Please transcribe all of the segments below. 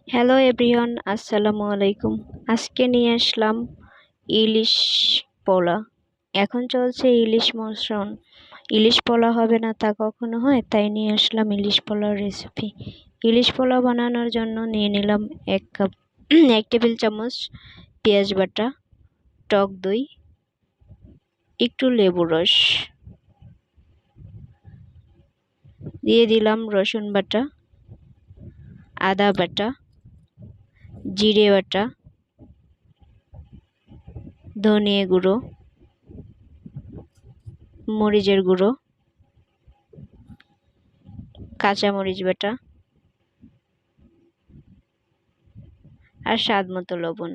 Hello everyone, আসসালামু আলাইকুম। আজকে নিয়ে আসলাম ইলিশ পোলা। এখন চলছে ইলিশ মৌসুম। ইলিশ পোলা হবে না তা কখনো হয়? তাই নিয়ে আসলাম ইলিশ পোলার রেসিপি। ইলিশ পোলা বানানোর জন্য নিয়ে নিলাম 1 কাপ 1 টেবিল চামচ পেঁয়াজ বাটা, টক দই, একটু লেবু রস, দিয়ে দিলাম রসুন বাটা, আদা বাটা, জিরে বাটা, ধনিয়া গুঁড়ো, মরিচের গুঁড়ো, কাঁচামরিচ বাটা আর স্বাদ মতো লবণ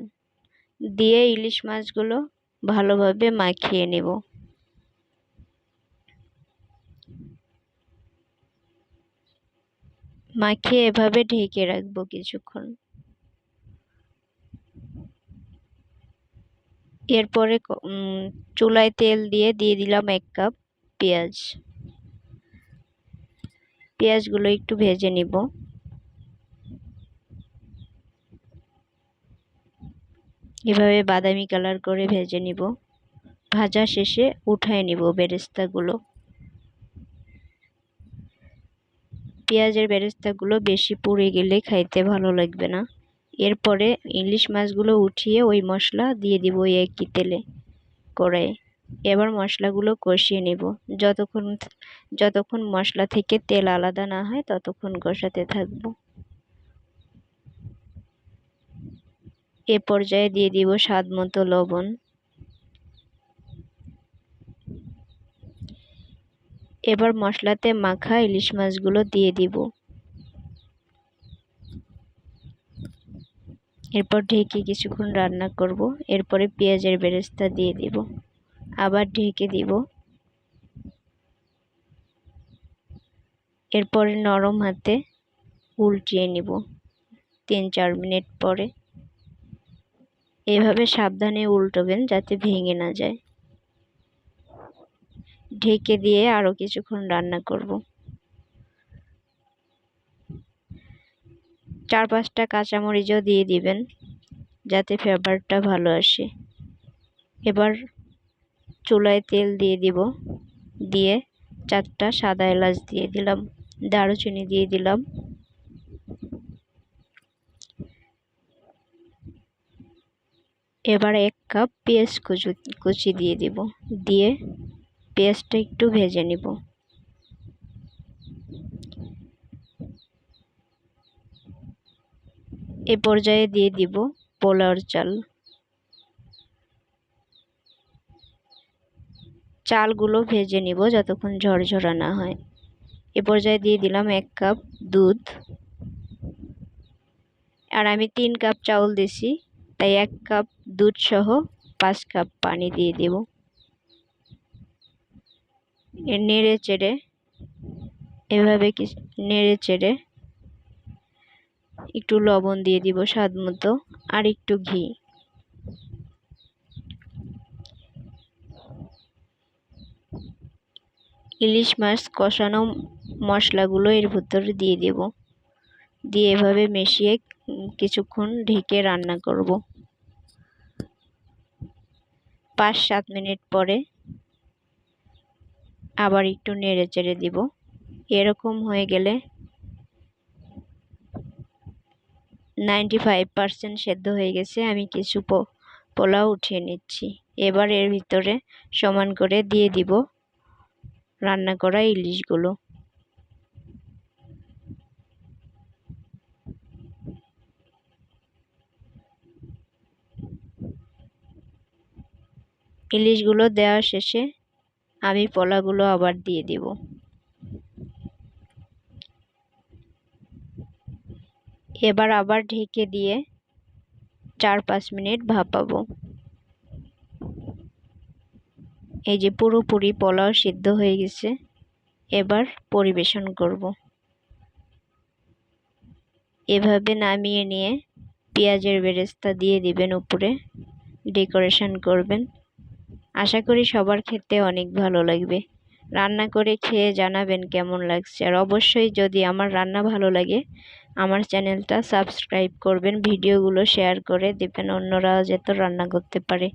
দিয়ে ইলিশ মাছগুলো ভালোভাবে মাখিয়ে নেব। মাখিয়ে এভাবে ঢেকে রাখবো কিছুক্ষণ। এরপরে চুলায় তেল দিয়ে দিলাম 1 কাপ পেঁয়াজ। পেঁয়াজগুলো একটু ভেজে নিব। এভাবে বাদামি কালার করে ভেজে নিব। ভাজা শেষে উঠায় নিব বেরেস্তাগুলো। পেঁয়াজের বেরেস্তাগুলো বেশি পুড়ে গেলে খাইতে ভালো লাগবে না। এরপরে ইলিশ মাছগুলো উঠিয়ে ওই মশলা দিয়ে দিব ওই একই তেলে কড়াইয়ে। এবার মশলাগুলো কষিয়ে নেব। যতক্ষণ মশলা থেকে তেল আলাদা না হয় ততক্ষণ কষাতে থাকব। এ পর্যায়ে দিয়ে দিব স্বাদ মতো লবণ। এবার মশলাতে মাখা ইলিশ মাছগুলো দিয়ে দিব। এরপর ঢেকে কিছুক্ষণ রান্না করব। এরপরে পেঁয়াজের বেরেস্তা দিয়ে দিব। আবার ঢেকে দিব। এরপরে নরম হাতে উল্টিয়ে নিব 3-4 মিনিট পরে। এভাবে সাবধানে উল্টাবেন যাতে ভেঙে না যায়। ঢেকে দিয়ে আরো কিছুক্ষণ রান্না করব। 4-5টা কাঁচামরিচও দিয়ে দিবেন যাতে ফ্লেভারটা ভালো আসে। এবার চুলায় তেল দিয়ে দিব। দিয়ে 4টা সাদা এলাচ দিয়ে দিলাম, দারুচিনি দিয়ে দিলাম। এবার 1 কাপ পেঁয়াজ কুচি দিয়ে দিব। দিয়ে পেঁয়াজটা একটু ভেজে নিব। এ পর্যায়ে দিয়ে দিব পোলাওর চাল। চালগুলো ভেজে নিব যতক্ষণ ঝরঝরা না হয়। এ পর্যায়ে দিয়ে দিলাম 1 কাপ দুধ। আর আমি 3 কাপ চাউল দিছি, তাই 1 কাপ দুধ সহ 5 কাপ পানি দিয়ে দেব। নেড়ে চেড়ে এভাবে নেড়ে চেড়ে একটু লবণ দিয়ে দিব স্বাদ মতো, আর একটু ঘি। ইলিশ মাছ কষানো মশলাগুলো এর ভিতরে দিয়ে দেব। দিয়ে এভাবে মিশিয়ে কিছুক্ষণ ঢেকে রান্না করব। 5-7 মিনিট পরে আবার একটু নেড়ে চেড়ে দিব। এরকম হয়ে গেলে 95% সেদ্ধ হয়ে গেছে। আমি কিছু পোলাও উঠিয়ে নিচ্ছি। এবার এর ভিতরে সমান করে দিয়ে দিব রান্না করা ইলিশগুলো। ইলিশগুলো দেওয়া শেষে আমি পোলাগুলো আবার দিয়ে দিব। এবার আবার ঢেকে দিয়ে 4-5 মিনিট ভাপাবো। এই যে পুরোপুরি পোলাও সিদ্ধ হয়ে গেছে। এবার পরিবেশন করব। এভাবে নামিয়ে নিয়ে পেঁয়াজের বেরেস্তা দিয়ে দিবেন উপরে, ডেকোরেশন করবেন। আশা করি সবার খেতে অনেক ভালো লাগবে। রান্না করে খেয়ে জানাবেন কেমন লাগছে। আর অবশ্যই যদি আমার রান্না ভালো লাগে আমার চ্যানেলটা সাবস্ক্রাইব করবেন, ভিডিওগুলো শেয়ার করে দেবেন, অন্যরাও যাতে রান্না করতে পারে।